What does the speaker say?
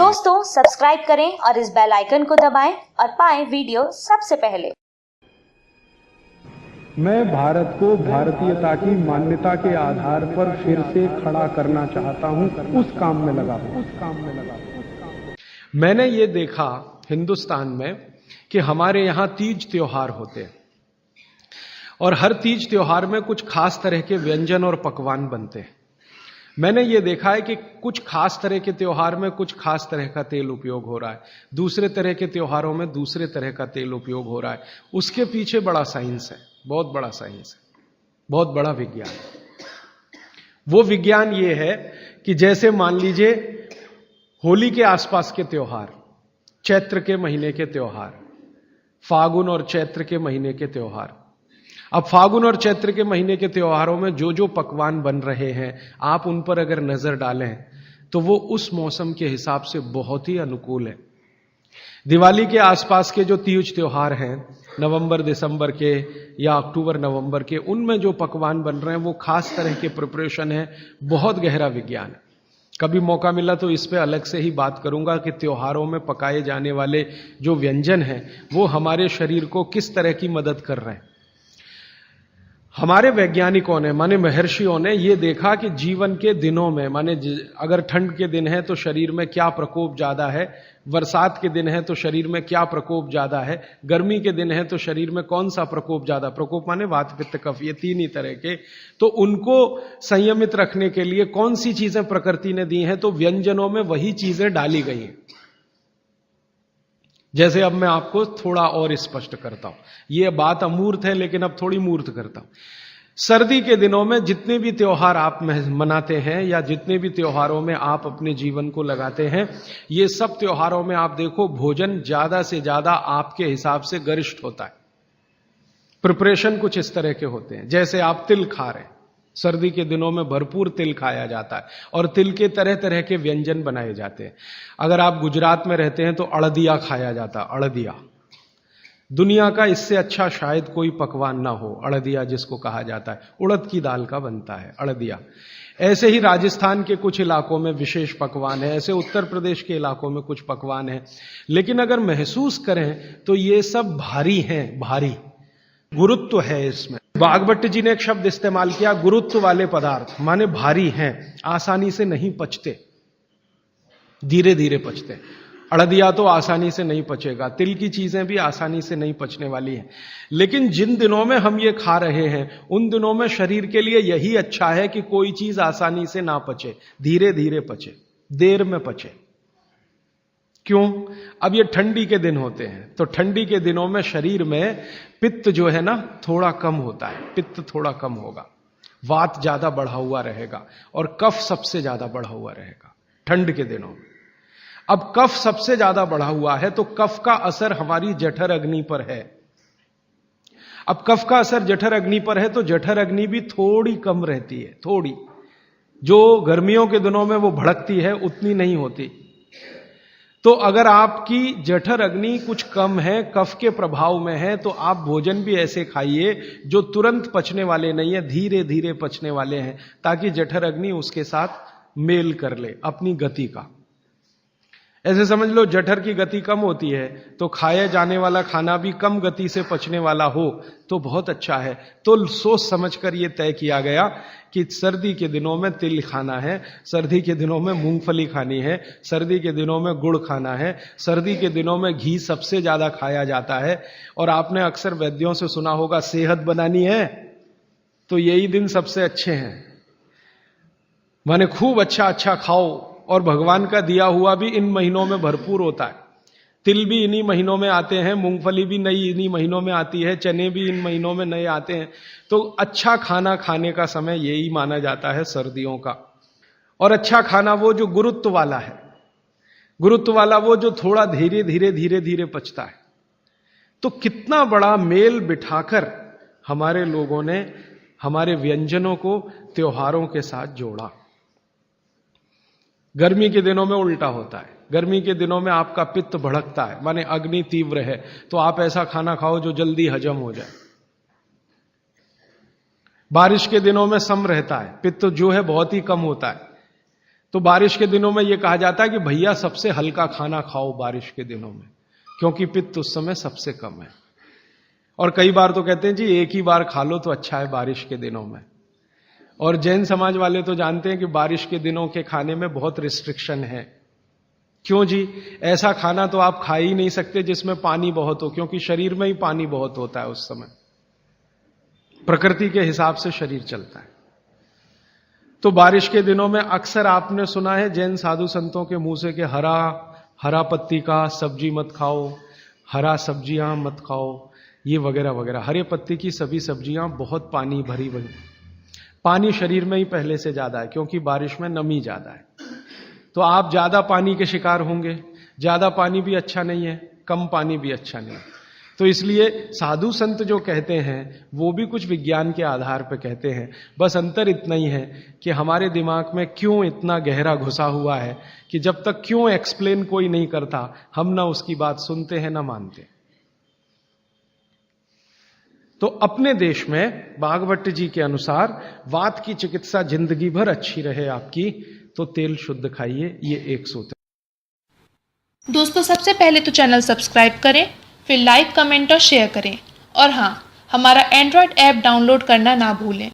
दोस्तों सब्सक्राइब करें और इस बेल आइकन को दबाएं और पाएं वीडियो सबसे पहले। मैं भारत को भारतीयता की मान्यता के आधार पर फिर से खड़ा करना चाहता हूं, उस काम में लगा हूं। मैंने ये देखा हिंदुस्तान में कि हमारे यहां तीज त्योहार होते हैं और हर तीज त्योहार में कुछ खास तरह के व्यंजन और पकवान बनते हैं। मैंने ये देखा है कि कुछ खास तरह के त्योहार में कुछ खास तरह का तेल उपयोग हो रहा है, दूसरे तरह के त्योहारों में दूसरे तरह का तेल उपयोग हो रहा है। उसके पीछे बड़ा साइंस है, बहुत बड़ा साइंस है, बहुत बड़ा विज्ञान है। वो विज्ञान ये है कि जैसे मान लीजिए होली के आसपास के त्योहार, चैत्र के महीने के त्योहार, फागुन और चैत्र के महीने के त्योहार। अब फागुन और चैत्र के महीने के त्योहारों में जो जो पकवान बन रहे हैं, आप उन पर अगर नजर डालें तो वो उस मौसम के हिसाब से बहुत ही अनुकूल है। दिवाली के आसपास के जो तीज त्योहार हैं, नवंबर दिसंबर के या अक्टूबर नवंबर के, उनमें जो पकवान बन रहे हैं वो खास तरह के प्रिपरेशन है, बहुत गहरा विज्ञान है। कभी मौका मिला तो इस पे अलग से ही बात करूंगा कि त्योहारों में पकाए जाने वाले जो व्यंजन हैं वो हमारे शरीर को किस तरह की मदद कर रहे हैं। हमारे वैज्ञानिकों ने माने महर्षियों ने ये देखा कि जीवन के दिनों में माने अगर ठंड के दिन है तो शरीर में क्या प्रकोप ज्यादा है, बरसात के दिन है तो शरीर में क्या प्रकोप ज्यादा है, गर्मी के दिन है तो शरीर में कौन सा प्रकोप ज्यादा, प्रकोप माने वात पित्त कफ, ये तीन ही तरह के, तो उनको संयमित रखने के लिए कौन सी चीजें प्रकृति ने दी हैं, तो व्यंजनों में वही चीजें डाली गई हैं। जैसे अब मैं आपको थोड़ा और स्पष्ट करता हूं, यह बात अमूर्त है लेकिन अब थोड़ी मूर्त करता हूं। सर्दी के दिनों में जितने भी त्योहार आप मनाते हैं या जितने भी त्योहारों में आप अपने जीवन को लगाते हैं, ये सब त्योहारों में आप देखो भोजन ज्यादा से ज्यादा आपके हिसाब से गरिष्ठ होता है। प्रिपरेशन कुछ इस तरह के होते हैं, जैसे आप तिल खा रहे हैं, सर्दी के दिनों में भरपूर तिल खाया जाता है और तिल के तरह तरह के व्यंजन बनाए जाते हैं। अगर आप गुजरात में रहते हैं तो अड़दिया खाया जाता है, अड़दिया। दुनिया का इससे अच्छा शायद कोई पकवान ना हो, अड़दिया जिसको कहा जाता है, उड़द की दाल का बनता है अड़दिया। ऐसे ही राजस्थान के कुछ इलाकों में विशेष पकवान है, ऐसे उत्तर प्रदेश के इलाकों में कुछ पकवान है। लेकिन अगर महसूस करें तो ये सब भारी हैं, भारी गुरुत्व है इसमें। बागभट्ट जी ने एक शब्द इस्तेमाल किया, गुरुत्व वाले पदार्थ, माने भारी हैं, आसानी से नहीं पचते, धीरे धीरे पचते। अड़दिया तो आसानी से नहीं पचेगा, तिल की चीजें भी आसानी से नहीं पचने वाली हैं। लेकिन जिन दिनों में हम ये खा रहे हैं उन दिनों में शरीर के लिए यही अच्छा है कि कोई चीज आसानी से ना पचे, धीरे धीरे पचे, देर में पचे। क्यों? अब ये ठंडी के दिन होते हैं तो ठंडी के दिनों में शरीर में पित्त जो है ना थोड़ा कम होता है, पित्त थोड़ा कम होगा, वात ज्यादा बढ़ा हुआ रहेगा और कफ सबसे ज्यादा बढ़ा हुआ रहेगा ठंड के दिनों में। अब कफ सबसे ज्यादा बढ़ा हुआ है तो कफ का असर हमारी जठर अग्नि पर है। अब कफ का असर जठर अग्नि पर है तो जठर अग्नि भी थोड़ी कम रहती है, थोड़ी, जो गर्मियों के दिनों में वो भड़कती है उतनी नहीं होती। तो अगर आपकी जठर अग्नि कुछ कम है, कफ के प्रभाव में है, तो आप भोजन भी ऐसे खाइए जो तुरंत पचने वाले नहीं है, धीरे धीरे पचने वाले हैं, ताकि जठर अग्नि उसके साथ मेल कर ले अपनी गति का। ऐसे समझ लो जठर की गति कम होती है तो खाया जाने वाला खाना भी कम गति से पचने वाला हो तो बहुत अच्छा है। तो सोच समझकर यह तय किया गया कि सर्दी के दिनों में तिल खाना है, सर्दी के दिनों में मूंगफली खानी है, सर्दी के दिनों में गुड़ खाना है, सर्दी के दिनों में घी सबसे ज्यादा खाया जाता है। और आपने अक्सर वैद्यों से सुना होगा, सेहत बनानी है तो यही दिन सबसे अच्छे हैं, माने खूब अच्छा अच्छा खाओ। और भगवान का दिया हुआ भी इन महीनों में भरपूर होता है। तिल भी इन्हीं महीनों में आते हैं, मूंगफली भी नई इन्हीं महीनों में आती है, चने भी इन महीनों में नए आते हैं। तो अच्छा खाना खाने का समय यही माना जाता है सर्दियों का। और अच्छा खाना वो जो गुरुत्व वाला है, गुरुत्व वाला वो जो थोड़ा धीरे धीरे धीरे धीरे पचता है। तो कितना बड़ा मेल बिठाकर हमारे लोगों ने हमारे व्यंजनों को त्योहारों के साथ जोड़ा। गर्मी के दिनों में उल्टा होता है, गर्मी के दिनों में आपका पित्त भड़कता है, माने अग्नि तीव्र है, तो आप ऐसा खाना खाओ जो जल्दी हजम हो जाए। बारिश के दिनों में सम रहता है, पित्त जो है बहुत ही कम होता है, तो बारिश के दिनों में यह कहा जाता है कि भैया सबसे हल्का खाना खाओ बारिश के दिनों में, क्योंकि पित्त उस समय सबसे कम है। और कई बार तो कहते हैं जी एक ही बार खा लो तो अच्छा है बारिश के दिनों में। और जैन समाज वाले तो जानते हैं कि बारिश के दिनों के खाने में बहुत रिस्ट्रिक्शन है। क्यों जी? ऐसा खाना तो आप खा ही नहीं सकते जिसमें पानी बहुत हो, क्योंकि शरीर में ही पानी बहुत होता है उस समय, प्रकृति के हिसाब से शरीर चलता है। तो बारिश के दिनों में अक्सर आपने सुना है जैन साधु संतों के मुंह से कि हरा पत्ती का सब्जी मत खाओ, हरा सब्जियां मत खाओ, ये वगैरह वगैरह। हरे पत्ती की सभी सब्जियां बहुत पानी भरी भरी, पानी शरीर में ही पहले से ज्यादा है, क्योंकि बारिश में नमी ज्यादा है। तो आप ज्यादा पानी के शिकार होंगे। ज्यादा पानी भी अच्छा नहीं है, कम पानी भी अच्छा नहीं है। तो इसलिए साधु संत जो कहते हैं वो भी कुछ विज्ञान के आधार पर कहते हैं। बस अंतर इतना ही है कि हमारे दिमाग में क्यों इतना गहरा घुसा हुआ है कि जब तक क्यों एक्सप्लेन कोई नहीं करता हम ना उसकी बात सुनते हैं ना मानते। तो अपने देश में भागवत जी के अनुसार वात की चिकित्सा जिंदगी भर अच्छी रहे आपकी, तो तेल शुद्ध खाइए, ये एक सूत्र। दोस्तों सबसे पहले तो चैनल सब्सक्राइब करें, फिर लाइक, कमेंट और शेयर करें। और हाँ, हमारा एंड्रॉयड ऐप डाउनलोड करना ना भूलें।